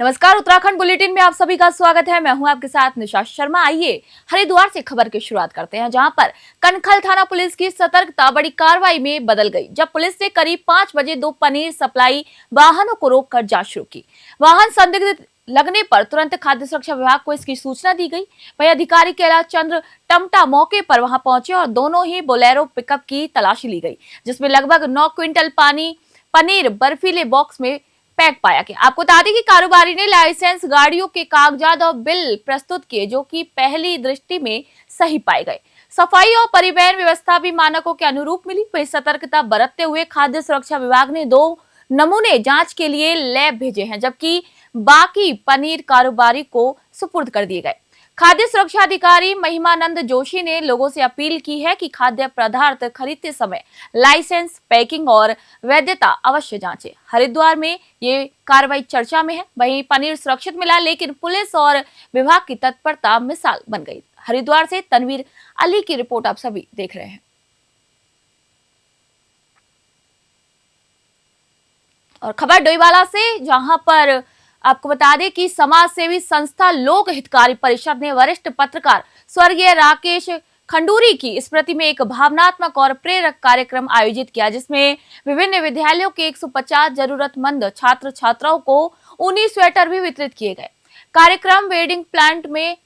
नमस्कार, उत्तराखंड बुलेटिन में आप सभी का स्वागत है। मैं हूं आपके साथ निशा शर्मा। आइए हरिद्वार से खबर की शुरुआत करते हैं, जहां पर कनखल थाना पुलिस की सतर्कता बड़ी कार्रवाई में बदल गई, जब पुलिस ने करीब 5 बजे 2 पनीर सप्लाई वाहनों को रोककर जांच शुरू की। वाहन संदिग्ध लगने पर तुरंत खाद्य सुरक्षा विभाग को इसकी सूचना दी गई। वही अधिकारी कैलाश चंद्र टमटा मौके पर वहां पहुंचे और दोनों ही बोलेरो पिकअप की तलाशी ली गई, जिसमें लगभग 9 क्विंटल पनीर बर्फीले बॉक्स में पैक पाया गया। आपको बता दें कि कारोबारी ने लाइसेंस, गाड़ियों के कागजात और बिल प्रस्तुत किए, जो कि पहली दृष्टि में सही पाए गए। सफाई और परिवहन व्यवस्था भी मानकों के अनुरूप मिली। वही सतर्कता बरतते हुए खाद्य सुरक्षा विभाग ने 2 नमूने जांच के लिए लैब भेजे हैं, जबकि बाकी पनीर कारोबारी को सुपुर्द कर दिए गए। खाद्य सुरक्षा अधिकारी महिमानंद जोशी ने लोगों से अपील की है कि खाद्य पदार्थ खरीदते समय लाइसेंस, पैकिंग और वैधता अवश्य जांचें। हरिद्वार में ये कार्रवाई चर्चा में है। वहीं पनीर सुरक्षित मिला, लेकिन पुलिस और विभाग की तत्परता मिसाल बन गई। हरिद्वार से तनवीर अली की रिपोर्ट आप सभी देख रहे हैं। और खबर डोईवाला से, जहां पर आपको बता दें कि समाज सेवी संस्था लोक हितकारी परिषद ने वरिष्ठ पत्रकार स्वर्गीय राकेश खंडूरी की स्मृति में एक भावनात्मक और प्रेरक कार्यक्रम आयोजित किया, जिसमें विभिन्न विद्यालयों के 150 जरूरतमंद छात्र छात्राओं को ऊनी स्वेटर भी वितरित किए गए। कार्यक्रम वेडिंग प्लांट में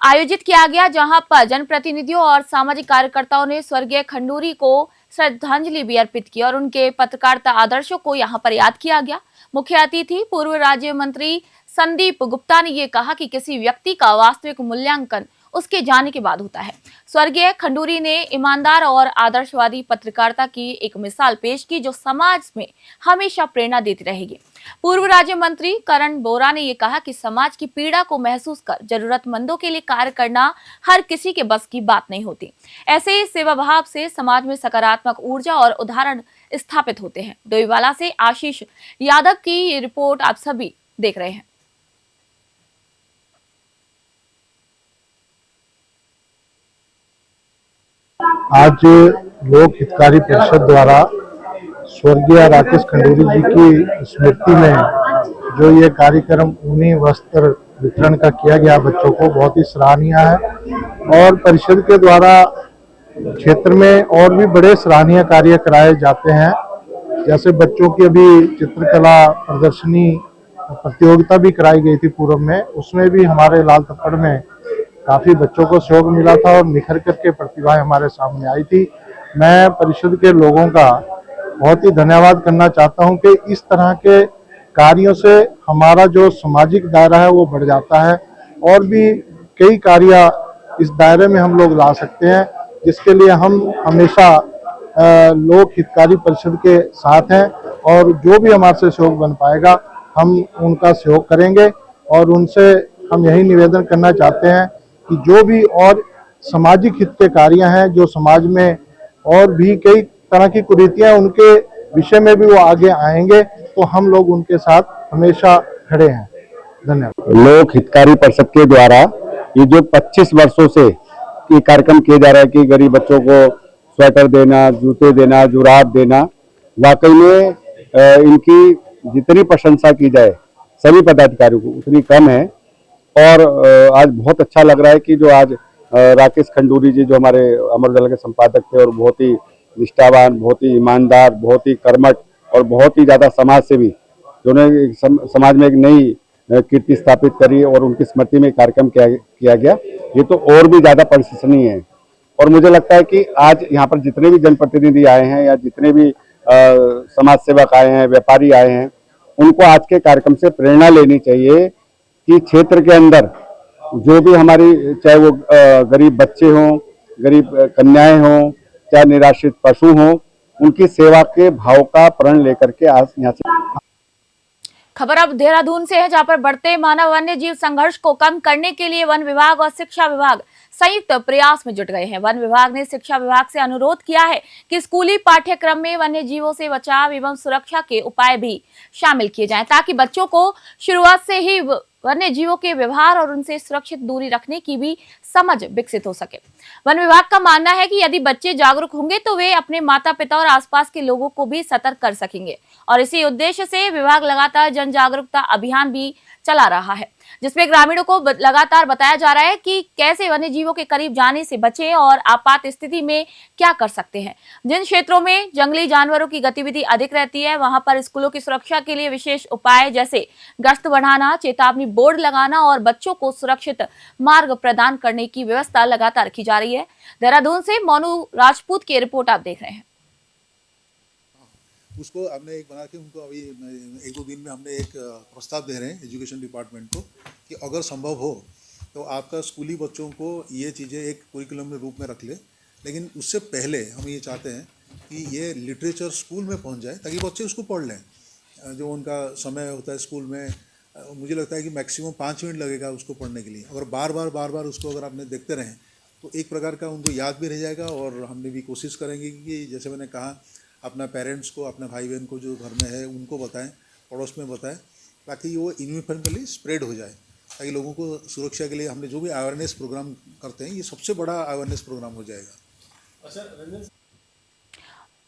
आयोजित किया गया, जहां पर जनप्रतिनिधियों और सामाजिक कार्यकर्ताओं ने स्वर्गीय खंडूरी को श्रद्धांजलि भी अर्पित की और उनके पत्रकारिता आदर्शों को यहां पर याद किया गया। मुख्य अतिथि पूर्व राज्य मंत्री संदीप गुप्ता ने यह कहा कि किसी व्यक्ति का वास्तविक मूल्यांकन उसके जाने के बाद होता है। स्वर्गीय खंडूरी ने ईमानदार और आदर्शवादी पत्रकारिता की एक मिसाल पेश की, जो समाज में हमेशा प्रेरणा देती रहेगी। पूर्व राज्य मंत्री करण बोरा ने यह कहा कि समाज की पीड़ा को महसूस कर जरूरतमंदों के लिए कार्य करना हर किसी के बस की बात नहीं होती। ऐसे ही सेवा भाव से समाज में सकारात्मक ऊर्जा और उदाहरण स्थापित होते हैं। डोईवाला से आशीष यादव की ये रिपोर्ट आप सभी देख रहे हैं। आज लोक हितकारी परिषद द्वारा स्वर्गीय राकेश खंडूरी जी की स्मृति में जो ये कार्यक्रम ऊनी वस्त्र वितरण का किया गया बच्चों को, बहुत ही सराहनीय है। और परिषद के द्वारा क्षेत्र में और भी बड़े सराहनीय कार्य कराए जाते हैं। जैसे बच्चों की अभी चित्रकला प्रदर्शनी प्रतियोगिता भी कराई गई थी पूर्व में, उसमें भी हमारे लाल तप्पड़ में काफी बच्चों को सहयोग मिला था और निखर करके प्रतिभाएं हमारे सामने आई थी। मैं परिषद के लोगों का बहुत ही धन्यवाद करना चाहता हूं कि इस तरह के कार्यों से हमारा जो सामाजिक दायरा है वो बढ़ जाता है और भी कई कार्य इस दायरे में हम लोग ला सकते हैं, जिसके लिए हम हमेशा लोक हितकारी परिषद के साथ हैं और जो भी हमारे से सहयोग बन पाएगा हम उनका सहयोग करेंगे। और उनसे हम यही निवेदन करना चाहते हैं कि जो भी और सामाजिक हित के कार्य हैं, जो समाज में और भी कई तरह की कुरीतियां उनके विषय में भी वो आगे आएंगे, तो हम लोग उनके साथ हमेशा खड़े हैं। धन्यवाद। लोक हितकारी परिषद के द्वारा ये जो 25 वर्षों से ये कार्यक्रम किया जा रहा है कि गरीब बच्चों को स्वेटर देना, जूते देना, जुराब देना, वाकई में इनकी जितनी प्रशंसा की जाए सभी पदाधिकारियों को उतनी कम है। और आज बहुत अच्छा लग रहा है कि जो आज राकेश खंडूरी जी जो हमारे अमर उजाला के संपादक थे और बहुत ही निष्ठावान, बहुत ही ईमानदार, बहुत ही कर्मठ और बहुत ही ज़्यादा समाज सेवी, जिन्होंने समाज में एक नई कीर्ति स्थापित करी और उनकी स्मृति में कार्यक्रम किया गया, ये तो और भी ज़्यादा प्रशंसनीय है। और मुझे लगता है कि आज यहाँ पर जितने भी जनप्रतिनिधि आए हैं या जितने भी समाज सेवक आए हैं, व्यापारी आए हैं, उनको आज के कार्यक्रम से प्रेरणा लेनी चाहिए कि क्षेत्र के अंदर जो भी हमारी, चाहे वो गरीब बच्चे हों, गरीब कन्याएं हों, चाहे निराश्रित पशु हों, उनकी सेवा के भाव का प्रण लेकर के आज यहाँ से। खबर अब देहरादून से है, जहां पर बढ़ते मानव वन्य जीव संघर्ष को कम करने के लिए वन विभाग और शिक्षा विभाग संयुक्त प्रयास में जुट गए हैं। वन विभाग ने शिक्षा विभाग से अनुरोध किया है कि स्कूली पाठ्यक्रम में वन्य जीवों से बचाव एवं सुरक्षा के उपाय भी शामिल किए जाएं, ताकि बच्चों को शुरुआत से ही वन्य जीवों के व्यवहार और उनसे सुरक्षित दूरी रखने की भी समझ विकसित हो सके। वन विभाग का मानना है कि यदि बच्चे जागरूक होंगे तो वे अपने माता पिता और आसपास के लोगों को भी सतर्क कर सकेंगे और इसी उद्देश्य से विभाग लगातार जन जागरूकता अभियान भी चला रहा है, जिसमें ग्रामीणों को लगातार बताया जा रहा है कि कैसे वन्य जीवों के करीब जाने से बचें और आपात स्थिति में क्या कर सकते हैं। जिन क्षेत्रों में जंगली जानवरों की गतिविधि अधिक रहती है वहां पर स्कूलों की सुरक्षा के लिए विशेष उपाय जैसे गश्त बढ़ाना, चेतावनी बोर्ड लगाना और बच्चों को सुरक्षित मार्ग प्रदान करने की व्यवस्था लगातार की जा रही है। देहरादून से मोनू राजपूत की रिपोर्ट आप देख रहे हैं। उसको हमने एक बना के उनको अभी 1-2 दिन में हमने एक प्रस्ताव दे रहे हैं एजुकेशन डिपार्टमेंट को कि अगर संभव हो तो आपका स्कूली बच्चों को ये चीज़ें एक करिकुलम के रूप में रख ले, लेकिन उससे पहले हम ये चाहते हैं कि ये लिटरेचर स्कूल में पहुंच जाए ताकि बच्चे उसको पढ़ लें। जो उनका समय होता है स्कूल में, मुझे लगता है कि मैक्सिमम 5 मिनट लगेगा उसको पढ़ने के लिए। अगर बार बार उसको अगर आपने देखते रहें तो एक प्रकार का उनको याद भी रह जाएगा। और हमने भी कोशिश करेंगे कि जैसे मैंने कहा अपना पेरेंट्स को, अपना भाई बहन को जो घर में है उनको बताएं, पड़ोस में बताएं, ताकि वो यूनिफॉर्मली स्प्रेड हो जाए, ताकि लोगों को सुरक्षा के लिए हमने जो भी अवेयरनेस प्रोग्राम करते हैं ये सबसे बड़ा अवेयरनेस प्रोग्राम हो जाएगा।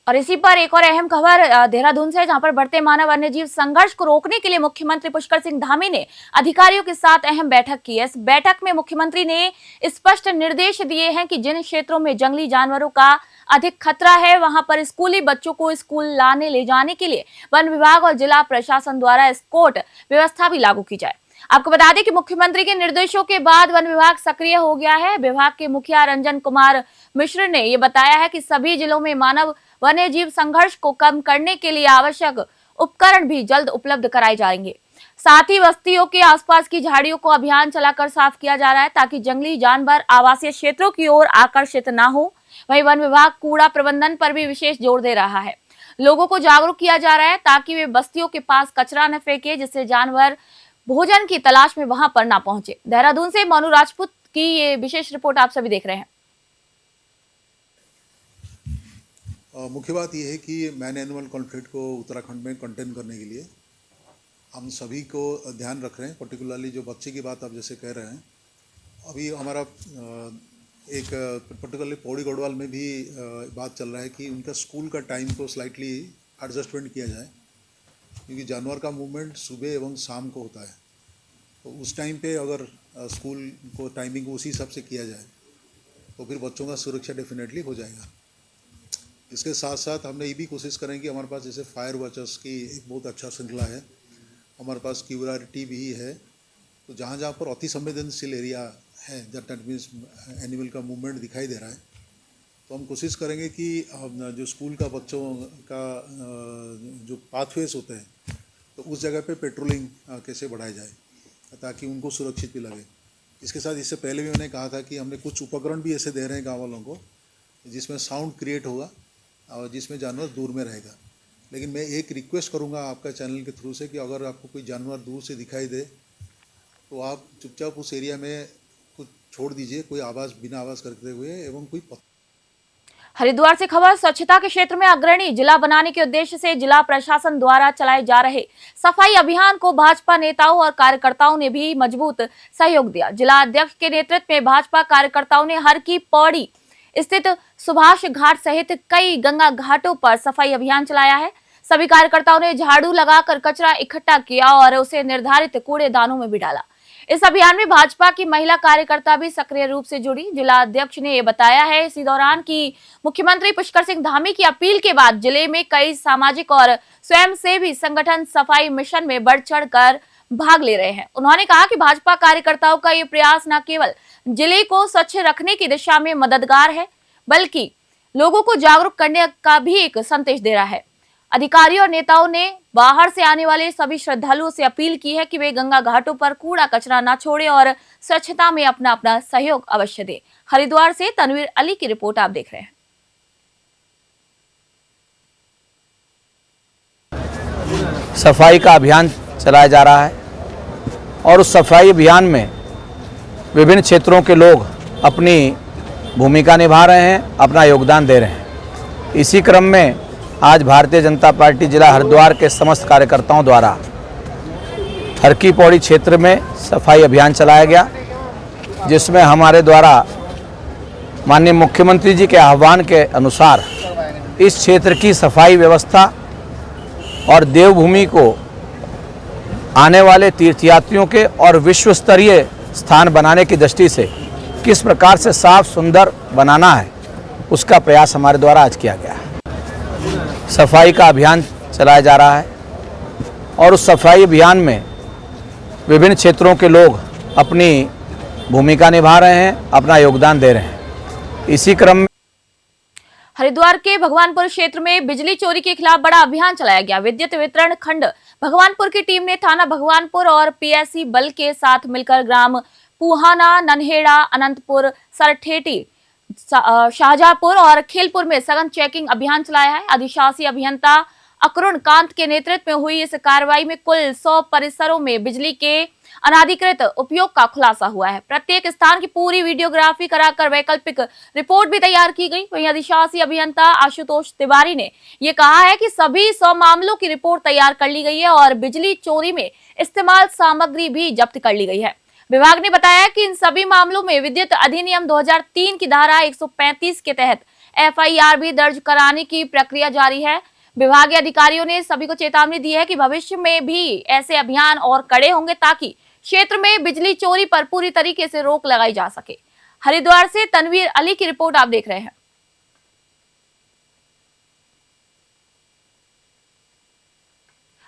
और इसी पर एक और अहम खबर देहरादून से, जहां पर बढ़ते मानव वन्यजीव संघर्ष को रोकने के लिए मुख्यमंत्री पुष्कर सिंह धामी ने अधिकारियों के साथ अहम बैठक की है। इस बैठक में मुख्यमंत्री ने स्पष्ट निर्देश दिए हैं कि जिन क्षेत्रों में जंगली जानवरों का अधिक खतरा है वहां पर स्कूली बच्चों को स्कूल लाने ले जाने के लिए वन विभाग और जिला प्रशासन द्वारा एस्कॉर्ट व्यवस्था भी लागू की जाए। आपको बता दें कि मुख्यमंत्री के निर्देशों के बाद वन विभाग सक्रिय हो गया है। विभाग के मुखिया रंजन कुमार मिश्र ने यह बताया है कि सभी जिलों में मानव वन्य जीव संघर्ष को कम करने के लिए आवश्यक उपकरण भी जल्द उपलब्ध कराए जाएंगे। साथ ही बस्तियों के आसपास की झाड़ियों को अभियान चलाकर साफ किया जा रहा है ताकि जंगली जानवर आवासीय क्षेत्रों की ओर आकर्षित न हो। वहीं वन विभाग कूड़ा प्रबंधन पर भी विशेष जोर दे रहा है। लोगों को जागरूक किया जा रहा है ताकि वे बस्तियों के पास कचरा न फेंके, जिससे जानवर भोजन की तलाश में वहां पर ना पहुंचे। देहरादून से मोनू राजपूत की ये विशेष रिपोर्ट आप सभी देख रहे हैं। मुख्य बात यह है कि मैन एनिमल कॉन्फ्लिक्ट को उत्तराखंड में कंटेन करने के लिए हम सभी को ध्यान रख रहे हैं। पर्टिकुलरली जो बच्चे की बात आप जैसे कह रहे हैं, अभी हमारा एक पर्टिकुलरली पौड़ी गढ़वाल में भी बात चल रहा है कि उनका स्कूल का टाइम को स्लाइटली एडजस्टमेंट किया जाए, क्योंकि जानवर का मूवमेंट सुबह एवं शाम को होता है। तो उस टाइम पे अगर स्कूल को टाइमिंग उसी हिसाब से किया जाए तो फिर बच्चों का सुरक्षा डेफिनेटली हो जाएगा। इसके साथ साथ हमने ये भी कोशिश करेंगे, हमारे पास जैसे फायर वॉचर्स की एक बहुत अच्छा श्रृंखला है, हमारे पास क्यूआरटी भी है। तो जहाँ जहाँ पर अति संवेदनशील एरिया है, दैट मीन्स एनिमल का मूवमेंट दिखाई दे रहा है, तो हम कोशिश करेंगे कि जो स्कूल का बच्चों का जो पाथवेज होते हैं तो उस जगह पे पेट्रोलिंग कैसे बढ़ाई जाए ताकि उनको सुरक्षित भी लगे। इसके साथ इससे पहले भी मैंने कहा था कि हमने कुछ उपकरण भी ऐसे दे रहे हैं गाँव वालों को जिसमें साउंड क्रिएट होगा और जिसमें जानवर दूर में रहेगा। लेकिन मैं एक रिक्वेस्ट करूंगा आपका चैनल के थ्रू से कि अगर आपको कोई जानवर दूर से दिखाई दे तो आप चुपचाप उस एरिया में कुछ छोड़ दीजिए, कोई आवाज़ बिना आवाज़ करते हुए एवं कोई हरिद्वार से खबर, स्वच्छता के क्षेत्र में अग्रणी जिला बनाने के उद्देश्य से जिला प्रशासन द्वारा चलाए जा रहे सफाई अभियान को भाजपा नेताओं और कार्यकर्ताओं ने भी मजबूत सहयोग दिया। जिला अध्यक्ष के नेतृत्व में भाजपा कार्यकर्ताओं ने हर की पौड़ी स्थित सुभाष घाट सहित कई गंगा घाटों पर सफाई अभियान चलाया है। सभी कार्यकर्ताओं ने झाड़ू लगाकर कचरा इकट्ठा किया और उसे निर्धारित कूड़ेदानों में भी डाला। इस अभियान में भाजपा की महिला कार्यकर्ता भी सक्रिय रूप से जुड़ी। जिला अध्यक्ष ने यह बताया है इसी दौरान कि मुख्यमंत्री पुष्कर सिंह धामी की अपील के बाद जिले में कई सामाजिक और स्वयंसेवी संगठन सफाई मिशन में बढ़ चढ़ कर भाग ले रहे हैं। उन्होंने कहा कि भाजपा कार्यकर्ताओं का ये प्रयास न केवल जिले को स्वच्छ रखने की दिशा में मददगार है, बल्कि लोगों को जागरूक करने का भी एक संदेश दे रहा है। अधिकारियों और नेताओं ने बाहर से आने वाले सभी श्रद्धालुओं से अपील की है कि वे गंगा घाटों पर कूड़ा कचरा न छोड़ें और स्वच्छता में अपना अपना सहयोग अवश्य दें। हरिद्वार से तनवीर अली की रिपोर्ट आप देख रहे हैं। सफाई का अभियान चलाया जा रहा है और उस सफाई अभियान में विभिन्न क्षेत्रों के लोग अपनी भूमिका निभा रहे हैं, अपना योगदान दे रहे हैं। इसी क्रम में आज भारतीय जनता पार्टी जिला हरिद्वार के समस्त कार्यकर्ताओं द्वारा हर की पौड़ी क्षेत्र में सफाई अभियान चलाया गया, जिसमें हमारे द्वारा माननीय मुख्यमंत्री जी के आह्वान के अनुसार इस क्षेत्र की सफाई व्यवस्था और देवभूमि को आने वाले तीर्थयात्रियों के और विश्व स्तरीय स्थान बनाने की दृष्टि से किस प्रकार से साफ सुंदर बनाना है, उसका प्रयास हमारे द्वारा आज किया गया है। सफाई का अभियान चलाया जा रहा है और उस सफाई अभियान में विभिन्न क्षेत्रों के लोग अपनी भूमिका निभा रहे हैं, अपना योगदान दे रहे हैं। इसी क्रम में हरिद्वार के भगवानपुर क्षेत्र में बिजली चोरी के खिलाफ बड़ा अभियान चलाया गया। विद्युत वितरण खंड भगवानपुर की टीम ने थाना भगवानपुर और पीएससी बल के साथ मिलकर ग्राम पुहाना, नन्हेड़ा, अनंतपुर, सरठेटी, शाहजहांपुर और खेलपुर में सघन चेकिंग अभियान चलाया है। अधिशासी अभियंता अकरुण कांत के नेतृत्व में हुई इस कार्रवाई में कुल 100 परिसरों में बिजली के अनाधिकृत उपयोग का खुलासा हुआ है। प्रत्येक स्थान की पूरी वीडियोग्राफी कराकर वैकल्पिक रिपोर्ट भी तैयार की गई। वहीं अधिशासी अभियंता आशुतोष तिवारी ने यह कहा है कि सभी 100 मामलों की रिपोर्ट तैयार कर ली गई है और बिजली चोरी में इस्तेमाल सामग्री भी जब्त कर ली गई है। विभाग ने बताया कि इन सभी मामलों में विद्युत अधिनियम 2003 की धारा 135 के तहत एफआईआर भी दर्ज कराने की प्रक्रिया जारी है। विभागीय अधिकारियों ने सभी को चेतावनी दी है कि भविष्य में भी ऐसे अभियान और कड़े होंगे ताकि क्षेत्र में बिजली चोरी पर पूरी तरीके से रोक लगाई जा सके। हरिद्वार से तनवीर अली की रिपोर्ट आप देख रहे हैं।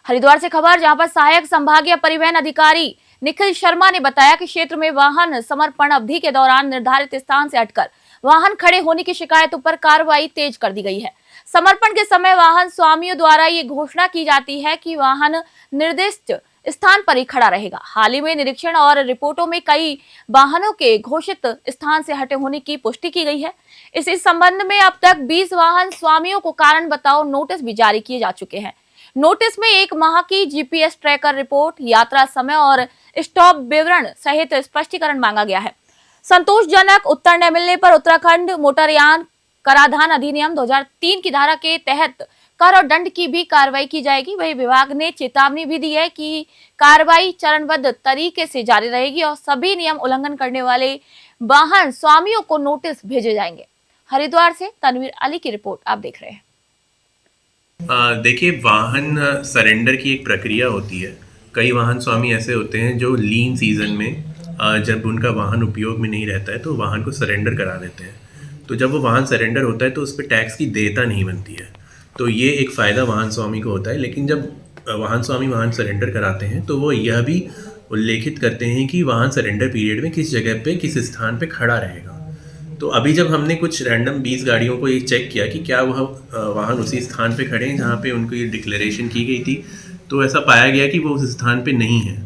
हरिद्वार से खबर, जहां पर सहायक संभागीय परिवहन अधिकारी निखिल शर्मा ने बताया कि क्षेत्र में वाहन समर्पण अवधि के दौरान निर्धारित स्थान से हटकर वाहन खड़े होने की शिकायतों पर कार्रवाई तेज कर दी गई है। समर्पण के समय वाहन स्वामियों द्वारा ये घोषणा की जाती है कि वाहन निर्दिष्ट स्थान पर ही खड़ा रहेगा। हाल ही में निरीक्षण और रिपोर्टों में कई वाहनों के घोषित स्थान से हटे होने की पुष्टि की गई है। इस संबंध में अब तक 20 वाहन स्वामियों को कारण बताओ नोटिस भी जारी किए जा चुके हैं। नोटिस में 1 माह की जीपीएस ट्रैकर रिपोर्ट, यात्रा समय और स्टॉप विवरण सहित स्पष्टीकरण मांगा गया है। संतोषजनक उत्तर न मिलने पर उत्तराखंड मोटरयान कराधान अधिनियम 2003 की धारा के तहत कर और दंड की भी कार्रवाई की जाएगी। वही विभाग ने चेतावनी भी दी है कि कार्रवाई चरणबद्ध तरीके से जारी रहेगी और सभी नियम उल्लंघन करने वाले वाहन स्वामियों को नोटिस भेजे जाएंगे। हरिद्वार से तनवीर अली की रिपोर्ट आप देख रहे हैं। देखिए, वाहन सरेंडर की एक प्रक्रिया होती है। कई वाहन स्वामी ऐसे होते हैं जो लीन सीजन में जब उनका वाहन उपयोग में नहीं रहता है तो वाहन को सरेंडर करा देते हैं। तो जब वो वाहन सरेंडर होता है तो उस पर टैक्स की देयता नहीं बनती है, तो ये एक फ़ायदा वाहन स्वामी को होता है। लेकिन जब वाहन स्वामी वाहन सरेंडर कराते हैं तो वो यह भी उल्लेखित करते हैं कि वाहन सरेंडर पीरियड में किस जगह पे किस स्थान पे खड़ा रहेगा। तो अभी जब हमने कुछ रैंडम 20 गाड़ियों को ये चेक किया कि क्या वह वाहन उसी स्थान पे खड़े हैं जहाँ पे उनको ये डिक्लेरेशन की गई थी, तो ऐसा पाया गया कि वो उस स्थान पे नहीं है।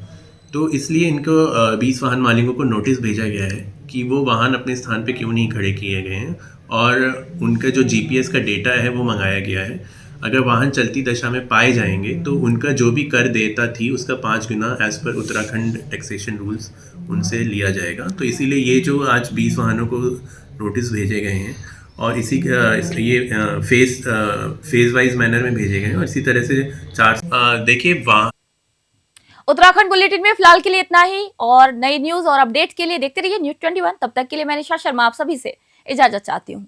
तो इसलिए इनको 20 वाहन मालिकों को नोटिस भेजा गया है कि वो वाहन अपने स्थान पे क्यों नहीं खड़े किए गए हैं और उनका जो जीपीएस का डेटा है वो मंगाया गया है। अगर वाहन चलती दशा में पाए जाएंगे तो उनका जो भी कर देयता थी उसका 5 गुना as per Uttarakhand taxation rules उनसे लिया जाएगा। तो इसीलिए ये जो आज 20 वाहनों को नोटिस भेजे गए हैं और ये फेज वाइज मैनर में भेजे गए हैं और इसी तरह से 4 देखिए उत्तराखंड बुलेटिन में फिलहाल के लिए इतना ही और नई न्यूज और अपडेट के लिए देखते रहिए न्यूज़ 21। तब तक के लिए मैं निशा शर्मा आप सभी से इजाजत चाहती हूँ।